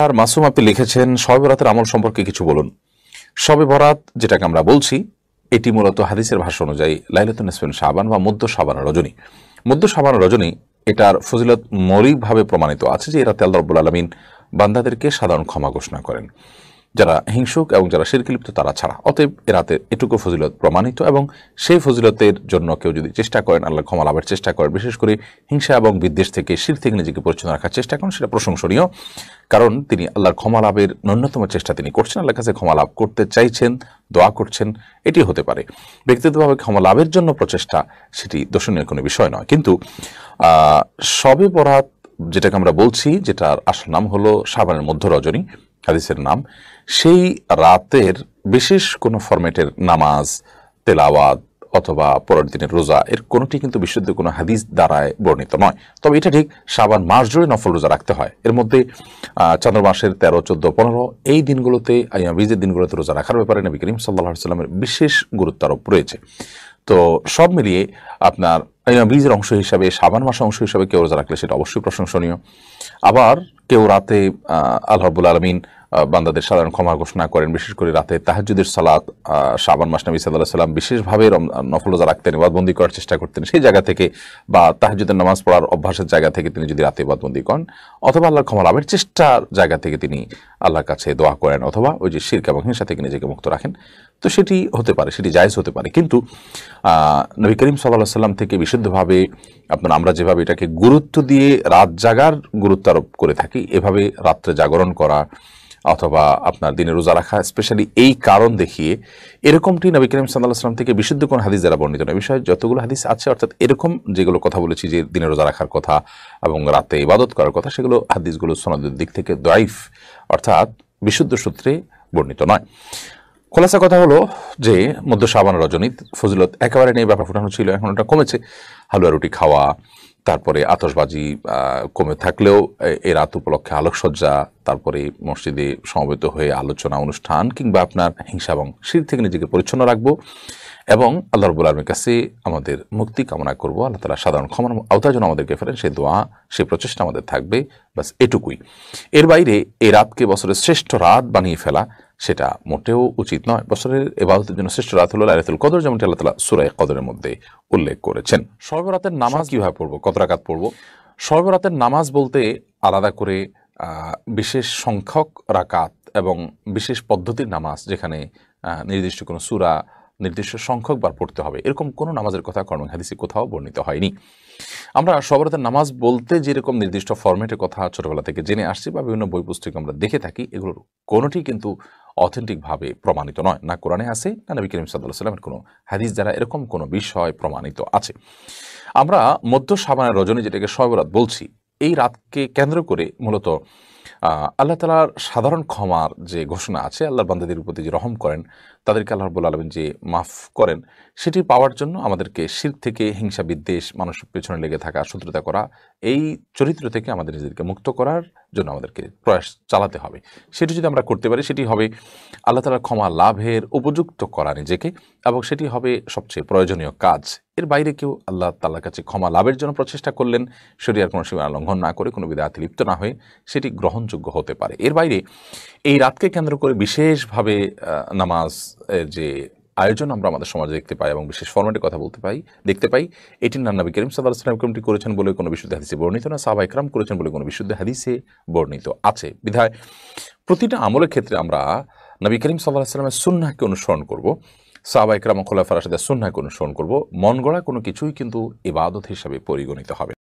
আর মাসুম আপনি লিখেছেন শবে বরাতের আমল সম্পর্কে কিছু বলুন। শবে বরাত যেটাকে আমরা বলছি এটি মূলত হাদিসের ভাষ্য অনুযায়ী লাইলাতুন নিসফিন শাবান বা মধ্য শাবান রজনী। মধ্য শাবান রজনী এটার ফজিলত মৌলিকভাবে প্রমাণিত আছে যে এ রাতে আল্লাহ রাব্বুল আলামিন বান্দাদেরকে সাধারণ ক্ষমা ঘোষণা করেন, যারা হিংসুক এবং যারা শিরকে লিপ্ত তারা ছাড়া। অতএব এ রাতের এটুকু ফজিলত প্রমাণিত এবং সেই ফজিলতের জন্য কেউ যদি চেষ্টা করেন, আল্লাহ ক্ষমা লাভের চেষ্টা করেন, বিশেষ করে হিংসা এবং বিদ্বেষ থেকে শির থেকে নিজেকে পরিচ্ছন্ন রাখার চেষ্টা করেন, সেটা প্রশংসনীয়। কারণ তিনি আল্লাহর ক্ষমা লাভের ন্যূনতম চেষ্টা তিনি করছেন, আল্লাহর কাছে ক্ষমা লাভ করতে চাইছেন, দোয়া করছেন, এটি হতে পারে। ব্যক্তিগতভাবে ক্ষমা লাভের জন্য প্রচেষ্টা সেটি দর্শনীয় কোনো বিষয় নয়। কিন্তু শবে বরাত যেটাকে আমরা বলছি, যেটার আসল নাম হলো শাবানের মধ্য রজনী, হাদিসের নাম, সেই রাতের বিশেষ কোনো ফরম্যাটের নামাজ, তেলাওয়াত অথবা পরের দিনের রোজা এর কোনোটি কিন্তু বিশুদ্ধ কোনো হাদিস দ্বারায় বর্ণিত নয়। তবে এটা ঠিক শাবান মাস জুড়ে নফল রোজা রাখতে হয়। এর মধ্যে চন্দ্র মাসের 13, 14, 15 এই দিনগুলোতে, বীজের দিনগুলোতে রোজা রাখার ব্যাপারে নবী করিম সাল্লাল্লাহু আলাইহি ওয়াসাল্লামের বিশেষ গুরুত্ব আরোপ রয়েছে। তো সব মিলিয়ে আপনার বীজের অংশ হিসাবে, শাবান মাসের অংশ হিসাবে কেউ রোজা রাখলে সেটা অবশ্যই প্রশংসনীয়। আবার কেউ রাতে আল্লাহ রাব্বুল আলামিন বান্দাদের সাধারণ ক্ষমা ঘোষণা করেন, বিশেষ করে রাতে তাহাজ্জুদের সালাত। শাবান মাস নবী সাল্লাল্লাহু আলাইহি ওয়াসাল্লাম বিশেষভাবে নফল রোজা রাখতেন, ইবাদতবন্দি করার চেষ্টা করতেন। সেই জায়গা থেকে বা তাহাজ্জুদের নামাজ পড়ার অভ্যাসের জায়গা থেকে তিনি যদি রাতে ইবাদতবন্দি করেন, অথবা আল্লাহর ক্ষমা লাভের চেষ্টার জায়গা থেকে তিনি আল্লাহর কাছে দোয়া করেন, অথবা ওই যে শিরক এবং হিংসা থেকে নিজেকে মুক্ত রাখেন, তো সেটি হতে পারে, সেটি জায়েজ হতে পারে। কিন্তু নবী করিম সাল্লাল্লাহু আলাইহি ওয়াসাল্লাম থেকে বিশুদ্ধভাবে আমরা যেভাবে এটাকে গুরুত্ব দিয়ে রাত জাগার গুরুত্ব আরোপ করে থাকি, এভাবে রাত্রে জাগরণ করা অথবা আপনার দিনে রোজা রাখা স্পেশালি এই কারণ দেখিয়ে, এরকমটি নবী করিম সাল্লাল্লাহু আলাইহি ওয়াসাল্লাম থেকে বিশুদ্ধ কোন হাদিস দ্বারা বর্ণিত নয়। বিষয়ে যতগুলো হাদিস আছে, অর্থাৎ এরকম যেগুলো কথা বলেছি যে দিনে রোজা রাখার কথা এবং রাতে ইবাদত করার কথা, সেগুলো হাদিসগুলো সনদের দিক থেকে দাইফ, অর্থাৎ বিশুদ্ধ সূত্রে বর্ণিত নয়। খোলাসা কথা হলো যে মধ্য শাবান রজনী ফজিলত একেবারে নেই, ব্যাপার ফুটানো ছিল, এখন ওটা কমেছে। হালুয়া রুটি খাওয়া, তারপরে আতশবাজি কমে থাকলেও এই রাত উপলক্ষে আলোকসজ্জা, তারপরে মসজিদে সমবেত হয়ে আলোচনা অনুষ্ঠান, কিংবা আপনার হিংসা এবং শির থেকে নিজেকে পরিচ্ছন্ন রাখবো এবং আল্লাহ রাব্বুল আলামিনের কাছে আমাদের মুক্তি কামনা করব, আল্লাহ তাআলা সাধারণ ক্ষমার আওতায় যেন আমাদেরকে ফেরেন, সেই দোয়া, সেই প্রচেষ্টা আমাদের থাকবে। বাস এটুকুই। এর বাইরে এই রাতকে বছরের শ্রেষ্ঠ রাত বানিয়ে ফেলা সেটা মোটেও উচিত নয়। বছরের ইবাদতের জন্য শ্রেষ্ঠ রাত হলো লাইলাতুল কদর, যেমনটি আল্লাহ তাআলা সূরা কদরের মধ্যে উল্লেখ করেছেন। শবে বরাতের নামাজ কিভাবে পড়বো, কত রাকাত পড়বো? শবে বরাতের নামাজ বলতে আলাদা করে বিশেষ সংখ্যক রাকাত এবং বিশেষ পদ্ধতির নামাজ, যেখানে নির্দিষ্ট কোনো সূরা নির্দিষ্ট সংখ্যক বার পড়তে হবে, এরকম কোনো নামাজের কথা কর্মে হাদিসে কোথাও বর্ণিত হয়নি। আমরা শবে বরাতের নামাজ বলতে যেরকম নির্দিষ্ট ফরম্যাটের কথা ছোটবেলা থেকে জেনে আসছি বা বিভিন্ন বই পুস্তকে আমরা দেখে থাকি, এগুলোর কোনোটি কিন্তু অথেন্টিকভাবে প্রমাণিত নয়। না কোরআনে আছে, না নবী করিম সাল্লাল্লাহু আলাইহি ওয়াসাল্লামের কোনো হাদিস দ্বারা এরকম কোনো বিষয় প্রমাণিত আছে। আমরা মধ্য শাবানের রজনী, যেটাকে শবে বরাত বলছি, এই রাতকে কেন্দ্র করে মূলত আল্লাহ তাআলার সাধারণ ক্ষমার যে ঘোষণা আছে, আল্লাহর বান্দাদের প্রতি যে রহম করেন, তাদেরকে আল্লাহ রাব্বুল আলামিন যে মাফ করেন, সেটি পাওয়ার জন্য আমাদেরকে শিরক থেকে, হিংসা বিদ্বেষ, মানুষের পেছনে লেগে থাকা, শত্রুতা করা, এই চরিত্র থেকে আমাদের নিজেদেরকে মুক্ত করার জন্য আমাদেরকে প্রয়াস চালাতে হবে। সেটি যদি আমরা করতে পারি, সেটি হবে আল্লাহ তাআলার ক্ষমা লাভের উপযুক্ত করা নিজেকে, এবং সেটি হবে সবচেয়ে প্রয়োজনীয় কাজ। এর বাইরে কেউ আল্লাহ তাআলার কাছে ক্ষমা লাভের জন্য প্রচেষ্টা করলেন, শরীয়তের কোনো সীমা লঙ্ঘন না করে, কোনো বিদআতে লিপ্ত না হয়ে, সেটি গ্রহণযোগ্য হতে পারে। এর বাইরে এই রাতকে কেন্দ্র করে বিশেষভাবে নামাজ যে আয়োজন আমরা আমাদের সমাজে দেখতে পাই এবং বিশেষ ফরম্যাটের কথা দেখতে পাই, এটি না নবী করিম সাল্লাল্লাহু আলাইহি ওয়াসাল্লাম করেছেন বলে কোনো বিশুদ্ধ হাদিসে বর্ণিত না, সাহাবায়ে কেরাম করেছেন বলে কোনো বিশুদ্ধ হাদিসে বর্ণিত আছে। বিধায় প্রতিটা আমলের ক্ষেত্রে আমরা নবী করিম সাল্লাল্লাহু আলাইহি ওয়াসাল্লামের সুন্নাহকে অনুসরণ করব, সাহাবায়ে কেরাম ও খুলাফায়ে রাশিদিনের সুন্নাহকে অনুসরণ করব। মন গড়া কোনো কিছুই কিন্তু ইবাদত হিসাবে পরিগণিত হবে।